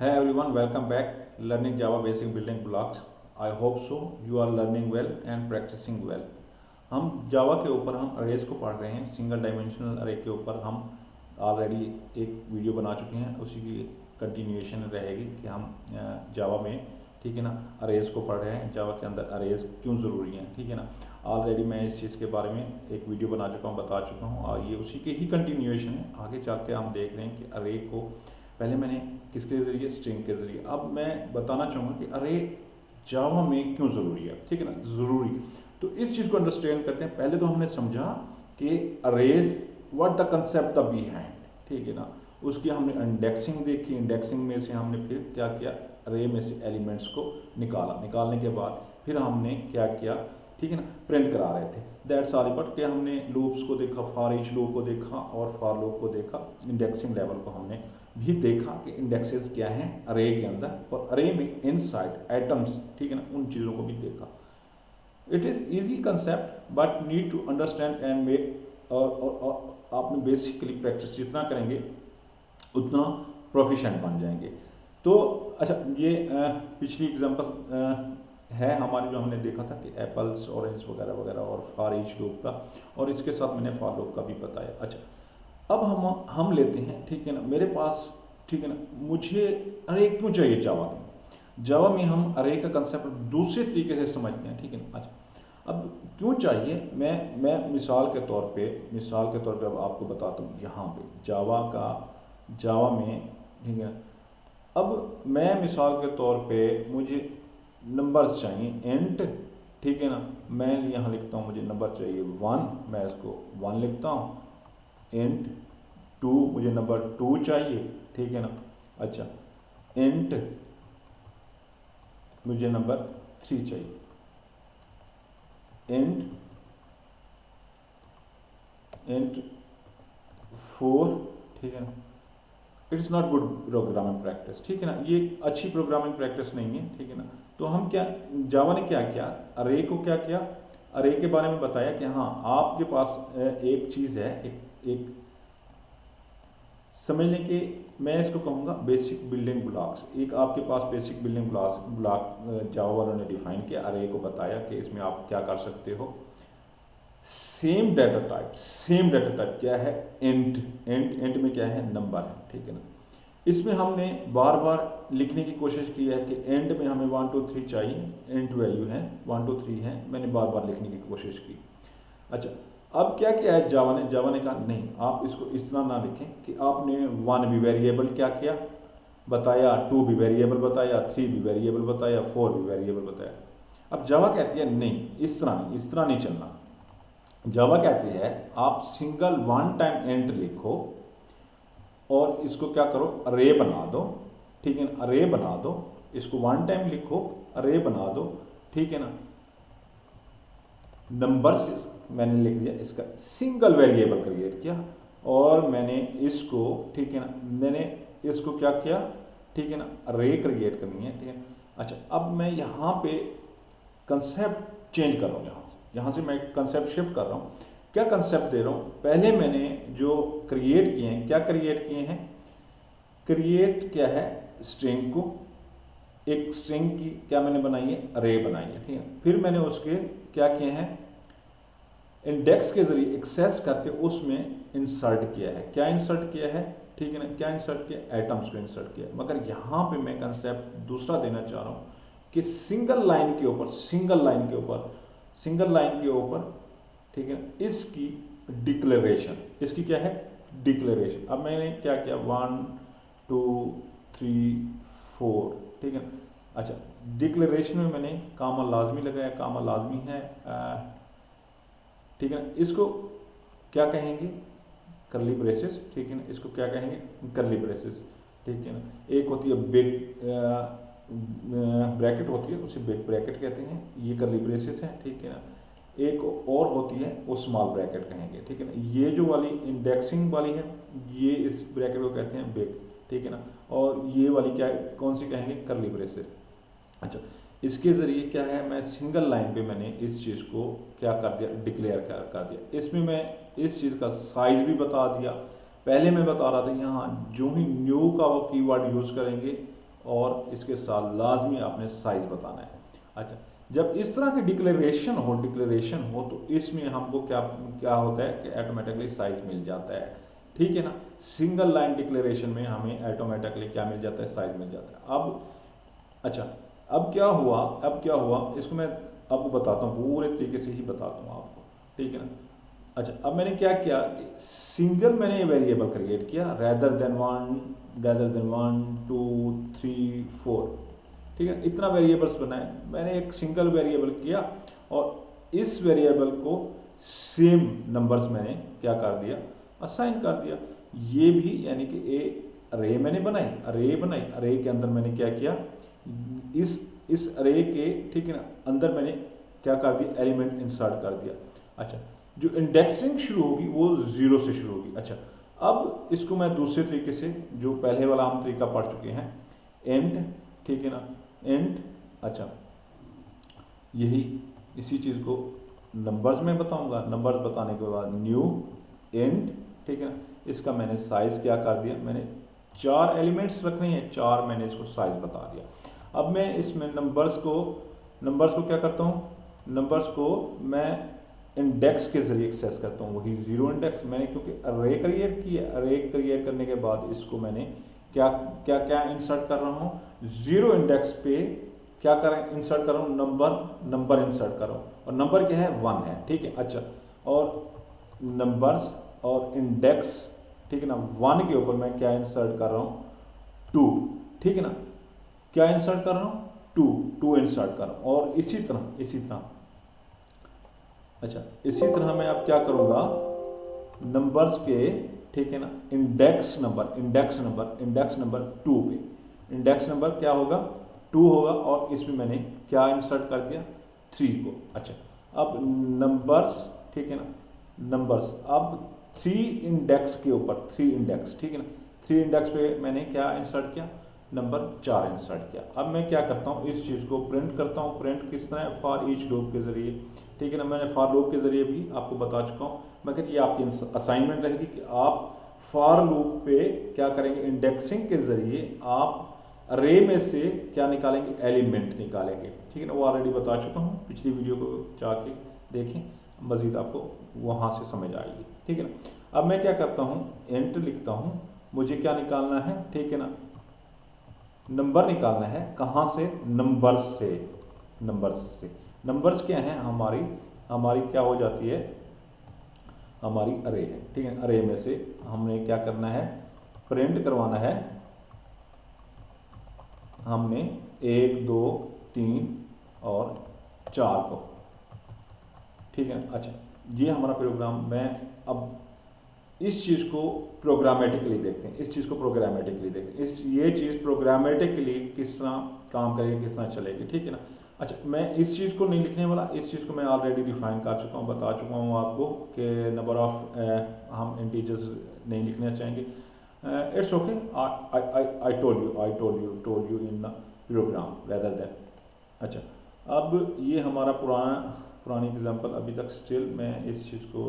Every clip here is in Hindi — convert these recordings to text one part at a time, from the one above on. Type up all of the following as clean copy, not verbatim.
Hey everyone, welcome back. Learning Java Basic Building Blocks. I hope so. You are learning well and practicing well. हम जावा के ऊपर हम अरेज को पढ़ रहे हैं। सिंगल डायमेंशनल अरे के ऊपर हम ऑलरेडी एक वीडियो बना चुके हैं, उसी की कंटिन्यूएशन रहेगी कि हम जावा में, ठीक है ना, अरेज को पढ़ रहे हैं। जावा के अंदर अरेज क्यों ज़रूरी हैं, ठीक है ना। ऑलरेडी मैं इस चीज़ के बारे में एक वीडियो बना चुका हूँ, बता चुका हूँ, और ये उसी की ही कंटिन्यूएशन है। आगे चल के हम देख रहे हैं कि अरे को पहले मैंने किसके ज़रिए, स्ट्रिंग के ज़रिए। अब मैं बताना चाहूँगा कि अरे जावा में क्यों ज़रूरी है, ठीक है ना, ज़रूरी। तो इस चीज़ को अंडरस्टैंड करते हैं। पहले तो हमने समझा कि arrays what the concept the behind, ठीक है ना। उसकी हमने इंडेक्सिंग देखी, इंडेक्सिंग में से हमने फिर क्या किया, अरे में से एलिमेंट्स को निकाला। निकालने के बाद फिर हमने क्या किया, ठीक है ना, प्रिंट करा रहे थे। That's all. बट क्या हमने लूप्स को देखा, फॉर ईच लूप को देखा और फॉर लूप को देखा, इंडेक्सिंग लेवल को हमने भी देखा कि इंडेक्सेस क्या हैं अरे के अंदर, और अरे में इनसाइड एटम्स, ठीक है ना, उन चीज़ों को भी देखा। It is easy concept but need to understand and make, और आपने बेसिकली प्रैक्टिस जितना करेंगे उतना प्रोफिशिएंट बन जाएंगे। तो अच्छा, ये पिछली एग्जांपल है हमारी, जो हमने देखा था कि एप्पल्स, ऑरेंज वगैरह वगैरह, और फॉर ईच लूप का, और इसके साथ मैंने फॉर लूप का भी बताया। अच्छा, अब हम लेते हैं, ठीक है ना, मेरे पास, ठीक है ना, मुझे अरे क्यों चाहिए जावा में। जावा में हम अरे का कंसेप्ट दूसरे तरीके से समझते हैं, ठीक है ना। अच्छा, अब क्यों चाहिए, मैं मिसाल के तौर पे अब आपको बताता हूँ। यहाँ पे जावा में, ठीक है, अब मैं मिसाल के तौर पे मुझे नंबर्स चाहिए, इंट, ठीक है ना। मैं यहाँ लिखता हूँ मुझे नंबर चाहिए 1, मैं इसको 1 लिखता हूँ। इंट 2, मुझे नंबर 2 चाहिए, ठीक है ना। अच्छा, इंट मुझे नंबर 3 चाहिए। इंट 4, ठीक है ना। It's not good programming practice, ठीक है ना, ये अच्छी प्रोग्रामिंग प्रैक्टिस नहीं है, ठीक है ना। तो हम क्या, जावा ने क्या किया, अरे को क्या किया, अरे के बारे में बताया कि हाँ, आपके पास एक चीज़ है, एक समझ लें कि मैं इसको कहूँगा बेसिक बिल्डिंग ब्लॉक्स। एक आपके पास बेसिक बिल्डिंग ब्लॉक जावा वालों ने डिफाइन किया, अरे को बताया कि इसमें आप क्या कर सकते हो। सेम डाटा टाइप क्या है, इंट में क्या है, नंबर है, ठीक है ना। इसमें हमने बार बार लिखने की कोशिश की है कि एंड में हमें 1 2 3 चाहिए, इंट वैल्यू है 1 2 3 है, मैंने बार बार लिखने की कोशिश की। अच्छा, अब क्या किया है जावा ने कहा नहीं, आप इसको इस तरह ना लिखें कि आपने 1 भी वेरिएबल क्या किया बताया, 2 भी वेरिएबल बताया, 3 भी वेरिएबल बताया, 4 भी वेरिएबल बताया। अब जावा कहती है नहीं, इस तरह नहीं चलना। जावा कहती है आप सिंगल 1 टाइम इंट लिखो और इसको क्या करो, अरे बना दो, ठीक है ना, अरे बना दो, इसको 1 टाइम लिखो, अरे बना दो, ठीक है ना। नंबर्स मैंने लिख दिया, इसका सिंगल वेरिएबल क्रिएट किया, और मैंने इसको, ठीक है ना, मैंने इसको क्या किया, ठीक है ना, अरे क्रिएट करनी है, ठीक है। अच्छा, अब मैं यहाँ पे कंसेप्ट चेंज कर रहा हूँ, यहाँ से मैं कंसेप्ट शिफ्ट कर रहा हूँ। क्या कंसेप्ट दे रहा हूँ, पहले मैंने जो क्रिएट किए हैं, क्या क्रिएट किए हैं, क्रिएट क्या है, स्ट्रिंग को, एक स्ट्रिंग की क्या मैंने बनाई है, अरे बनाई है, ठीक है। फिर मैंने उसके क्या किए हैं, इंडेक्स के जरिए एक्सेस करके उसमें इंसर्ट किया है। क्या इंसर्ट किया है, ठीक है ना, क्या इंसर्ट किया, एटम्स को इंसर्ट किया। मगर यहाँ पे मैं कंसेप्ट दूसरा देना चाह रहा हूँ कि सिंगल लाइन के ऊपर, ठीक है, इसकी डिक्लेरेशन, इसकी क्या है, डिक्लेरेशन। अब मैंने क्या किया, 1 2 3 4, ठीक है। अच्छा, डिक्लेरेशन में मैंने कामा लाजमी लगाया, कामा लाजमी है, ठीक है ना। इसको क्या कहेंगे, करली ब्रेसेस, ठीक है ना, इसको क्या कहेंगे, करली ब्रेसेस, ठीक है ना। एक होती है बिग ब्रैकेट होती है, उसे बिग ब्रैकेट कहते हैं, ये करली ब्रेसेस है, ठीक है ना। एक और होती है वो स्मॉल ब्रैकेट कहेंगे, ठीक है ना। ये जो वाली इंडेक्सिंग वाली है, ये इस ब्रैकेट को कहते हैं बिग, ठीक है ना। और ये वाली क्या, कौन सी कहेंगे, करली ब्रेसेस। अच्छा, इसके ज़रिए क्या है, मैं सिंगल लाइन पे मैंने इस चीज़ को क्या कर दिया, डिक्लेयर कर दिया। इसमें मैं इस चीज़ का साइज़ भी बता दिया। पहले मैं बता रहा था यहाँ जो ही न्यू का वो कीवर्ड यूज़ करेंगे और इसके साथ लाजमी आपने साइज बताना है। अच्छा, जब इस तरह की डिक्लेरेशन हो तो इसमें हमको क्या क्या होता है कि ऑटोमेटिकली साइज मिल जाता है, ठीक है ना। सिंगल लाइन डिक्लेरेशन में हमें ऑटोमेटिकली क्या मिल जाता है, साइज मिल जाता है। अब अच्छा, अब क्या हुआ इसको मैं आपको बताता हूँ, पूरे तरीके से ही बताता हूँ आपको, ठीक है ना। अच्छा, अब मैंने क्या किया कि सिंगल मैंने वेरिएबल क्रिएट किया रेदर देन 1 2 3 4, ठीक है। इतना वेरिएबल्स बनाए मैंने, एक सिंगल वेरिएबल किया और इस वेरिएबल को सेम नंबर्स मैंने क्या कर दिया, असाइन कर दिया। ये भी यानी कि अरे मैंने बनाई, अरे के अंदर मैंने क्या किया, इस अरे के, ठीक है ना, अंदर मैंने क्या कर दिया, एलिमेंट इंसर्ट कर दिया। अच्छा, जो इंडेक्सिंग शुरू होगी वो 0 से शुरू होगी। अच्छा, अब इसको मैं दूसरे तरीके से, जो पहले वाला हम तरीका पढ़ चुके हैं, एंड, ठीक है ना, एंड। अच्छा, यही इसी चीज़ को नंबर्स में बताऊंगा, नंबर्स बताने के बाद न्यू एंड, ठीक है ना। इसका मैंने साइज क्या कर दिया, मैंने 4 एलिमेंट्स रखने हैं, 4 मैंने इसको साइज बता दिया। अब मैं इसमें नंबर्स को क्या करता हूँ, नंबर्स को मैं इंडेक्स के जरिए एक्सेस करता हूँ, वही 0 इंडेक्स मैंने, क्योंकि अरे क्रिएट किया, अरे क्रिएट करने के बाद इसको मैंने क्या क्या क्या इंसर्ट कर रहा हूँ, 0 इंडेक्स पे क्या करें, इंसर्ट कर रहा हूँ, नंबर इंसर्ट कर रहा हूँ, और नंबर क्या है, 1 है, ठीक है। अच्छा, और नंबर्स और इंडेक्स, ठीक है ना, 1 के ऊपर मैं क्या इंसर्ट कर रहा हूँ, 2, ठीक है ना, क्या इंसर्ट कर रहा हूँ, 2 इंसर्ट कर रहा हूँ। और इसी तरह अच्छा, इसी तरह मैं अब क्या करूँगा, नंबर्स के, ठीक है ना, इंडेक्स नंबर 2 पे, इंडेक्स नंबर क्या होगा, 2 होगा, और इसमें मैंने क्या इंसर्ट कर दिया, 3 को। अच्छा, अब नंबर्स, ठीक है ना, नंबर्स अब 3 इंडेक्स के ऊपर, 3 इंडेक्स, ठीक है ना, 3 इंडेक्स पे मैंने क्या इंसर्ट किया, नंबर 4 इंसर्ट किया। अब मैं क्या करता हूँ, इस चीज़ को प्रिंट करता हूँ। प्रिंट किस तरह, फॉर ईच लूप के ज़रिए, ठीक है ना, मैंने फॉर लूप के ज़रिए भी आपको बता चुका हूँ, मगर ये आपकी असाइनमेंट रहेगी कि आप फॉर लूप पे क्या करेंगे, इंडेक्सिंग के ज़रिए आप अरे में से क्या निकालेंगे, एलिमेंट निकालेंगे, ठीक है ना। वो ऑलरेडी बता चुका हूँ, पिछली वीडियो को जाके देखें, मज़ीद आपको वहाँ से समझ आएगी, ठीक है ना। अब मैं क्या करता हूँ, एंट लिखता हूँ, मुझे क्या निकालना है, ठीक है ना, नंबर निकालना है, कहाँ से, नंबर्स से। नंबर्स क्या हैं, हमारी क्या हो जाती है, हमारी अरे है, ठीक है। अरे में से हमने क्या करना है, प्रिंट करवाना है हमने 1 2 3 और 4 को, ठीक है। अच्छा, ये हमारा प्रोग्राम, मैं अब इस चीज़ को प्रोग्रामेटिकली देखते हैं, ये चीज़ प्रोग्रामेटिकली किस तरह काम करेगी, किस तरह चलेगी, ठीक है ना। अच्छा, मैं इस चीज़ को नहीं लिखने वाला, इस चीज़ को मैं ऑलरेडी डिफाइन कर चुका हूँ, बता चुका हूँ आपको कि नंबर ऑफ हम इंटीजर्स नहीं लिखना चाहेंगे। It's okay, I told you in the program rather than. अच्छा, अब ये हमारा पुरानी एग्जांपल, अभी तक स्टिल मैं इस चीज़ को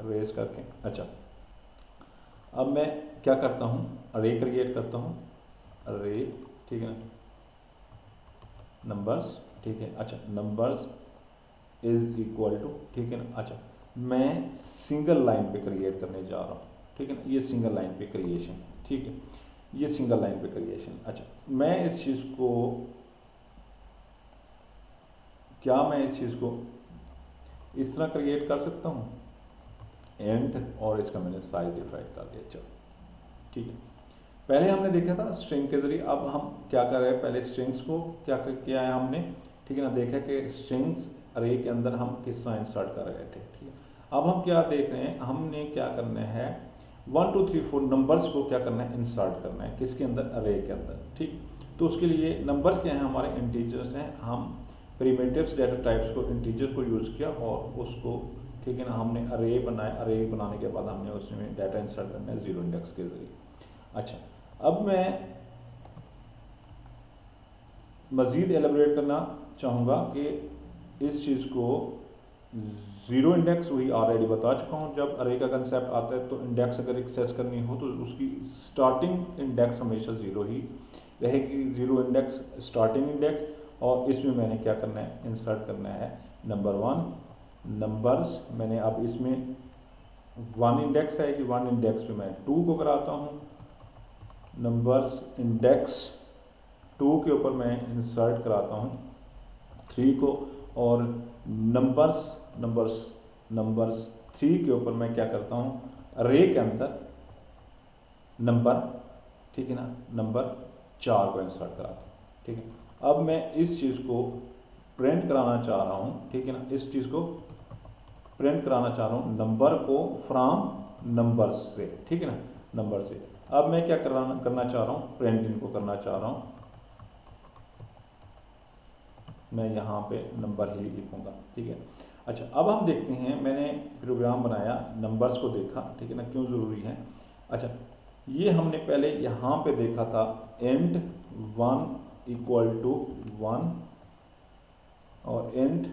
रेज करके। अच्छा, अब मैं क्या करता हूँ, अरे क्रिएट करता हूँ, अरे, ठीक है ना, नंबर्स, ठीक है। अच्छा, नंबर्स इज इक्वल टू, ठीक है ना। अच्छा, मैं सिंगल लाइन पे क्रिएट करने जा रहा हूँ, ठीक है ना, ये सिंगल लाइन पे क्रिएशन, ठीक है, ये सिंगल लाइन पे क्रिएशन। अच्छा, मैं इस चीज़ को इस तरह क्रिएट कर सकता हूँ, एंड, और इसका मैंने साइज डिफाइन कर दिया। चलो, ठीक है, पहले हमने देखा था स्ट्रिंग के जरिए, अब हम क्या कर रहे हैं, पहले स्ट्रिंग्स को क्या किया है हमने, ठीक है ना, देखा कि स्ट्रिंग्स अरे के अंदर हम किस तरह इंसर्ट कर रहे थे, ठीक है। अब हम क्या देख रहे हैं, हमने क्या करना है, 1 2 3 4 नंबर्स को क्या करना है, इंसर्ट करना है, किसके अंदर, अरे के अंदर, ठीक। तो उसके लिए नंबर्स क्या हैं, हमारे इंटीजर्स हैं, हम प्रिमिटिव्स डेटा टाइप्स को, इंटीजर को यूज़ किया और उसको, ठीक है ना, हमने अरे बनाया, अरे बनाने के बाद हमने उसमें डाटा इंसर्ट करना है 0 इंडेक्स के जरिए। अच्छा, अब मैं मज़ीद एलेबरेट करना चाहूँगा कि इस चीज़ को ज़ीरो इंडेक्स वही ऑलरेडी बता चुका हूँ। जब अरे का कंसेप्ट आता है तो इंडेक्स अगर एक्सेस करनी हो तो उसकी स्टार्टिंग इंडेक्स हमेशा ज़ीरो ही रहेगी, ज़ीरो इंडेक्स स्टार्टिंग इंडेक्स। और इसमें मैंने क्या करना है, इंसर्ट करना है नंबर 1 नंबर्स। मैंने अब इसमें 1 इंडेक्स है कि 1 इंडेक्स पे मैं 2 को कराता हूँ, नंबर्स इंडेक्स 2 के ऊपर मैं इंसर्ट कराता हूँ 3 को, और नंबर्स 3 के ऊपर मैं क्या करता हूँ, अरे के अंदर नंबर, ठीक है ना, नंबर 4 को इंसर्ट कराता हूँ। ठीक है, अब मैं इस चीज़ को प्रिंट कराना चाह रहा हूँ, ठीक है ना, इस चीज़ को प्रिंट कराना चाह रहा हूँ नंबर को फ्रॉम नंबर्स से, ठीक है ना, नंबर से। अब मैं क्या करना चाह रहा हूँ, प्रिंट इनको करना चाह रहा हूँ, मैं यहाँ पे नंबर ही लिखूँगा। ठीक है, अच्छा अब हम देखते हैं, मैंने प्रोग्राम बनाया, नंबर्स को देखा, ठीक है ना, क्यों ज़रूरी है। अच्छा, ये हमने पहले यहाँ पे देखा था एंड 1 इक्वल टू 1 और एंड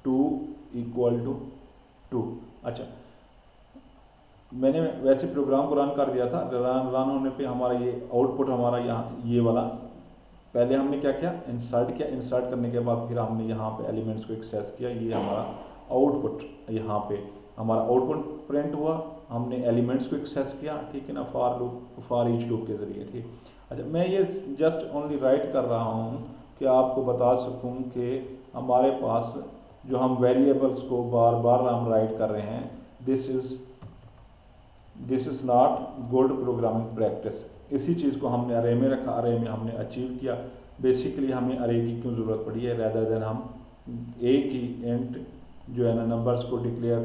2 इक्वल टू 2। अच्छा, मैंने वैसे प्रोग्राम को रन कर दिया था, रन होने पे हमारा ये आउटपुट हमारा यहाँ ये वाला, पहले हमने क्या किया, इंसर्ट किया, इंसर्ट करने के बाद फिर हमने यहाँ पे एलिमेंट्स को एक्सेस किया, ये हमारा आउटपुट, यहाँ पे हमारा आउटपुट प्रिंट हुआ, हमने एलिमेंट्स को एक्सेस किया, ठीक है ना, फॉर ईच लूप के ज़रिए। ठीक, अच्छा मैं ये जस्ट ओनली राइट कर रहा हूँ कि आपको बता सकूँ कि हमारे पास जो हम वेरिएबल्स को बार बार हम राइट कर रहे हैं, this is not good programming practice. इसी चीज़ को हमने अरे में रखा, अरे में हमने अचीव किया। बेसिकली हमें अरे की क्यों ज़रूरत पड़ी है, रैदर देन हम एक ही एंड जो है ना नंबर्स को डिक्लेयर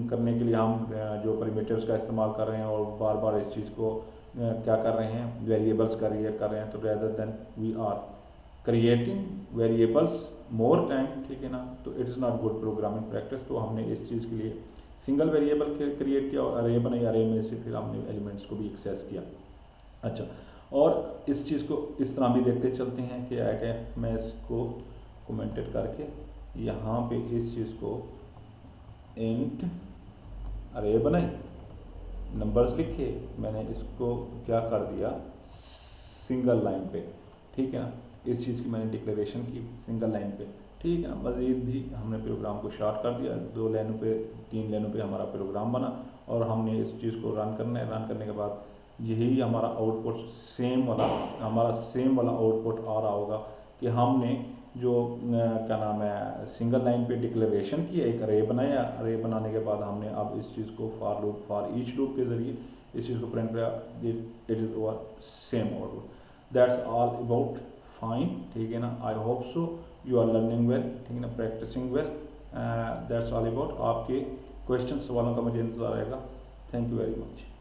करने के लिए हम जो परिमीटर्स का इस्तेमाल कर रहे हैं और बार बार इस चीज़ को क्या कर रहे हैं, वेरिएबल्स का कर रहे हैं, तो rather than we are creating variables more time, ठीक है ना, तो it is not good programming practice. तो हमने इस चीज़ के लिए सिंगल वेरिएबल क्रिएट किया और अरे बनाई, अरे में से फिर हमने एलिमेंट्स को भी एक्सेस किया। अच्छा, और इस चीज़ को इस तरह भी देखते चलते हैं कि क्या मैं इसको कमेंटेड करके यहाँ पे इस चीज़ को इंट अरे बनाई, नंबर्स लिखे, मैंने इसको क्या कर दिया सिंगल लाइन पे, ठीक है ना, इस चीज़ की मैंने डिक्लेरेशन की सिंगल लाइन पे, ठीक है ना। मज़ीद भी हमने प्रोग्राम को शॉर्ट कर दिया, 2 लाइनों पे 3 लाइनों पे हमारा प्रोग्राम बना, और हमने इस चीज़ को रन करना है। रन करने के बाद यही हमारा आउटपुट सेम वाला आउटपुट आ रहा होगा कि हमने जो क्या नाम है सिंगल लाइन पे डिक्लेरेशन की, एक अरे बनाया, अरे बनाने के बाद हमने अब इस चीज़ को फॉर ईच लूप के ज़रिए इस चीज़ को प्रिंट किया, it is over same output. That's all about fine, ठीक है ना। I hope so you are learning well, ठीक है ना, practicing well. That's all about. आपके क्वेश्चन सवालों का मुझे इंतज़ार रहेगा। Thank you very much.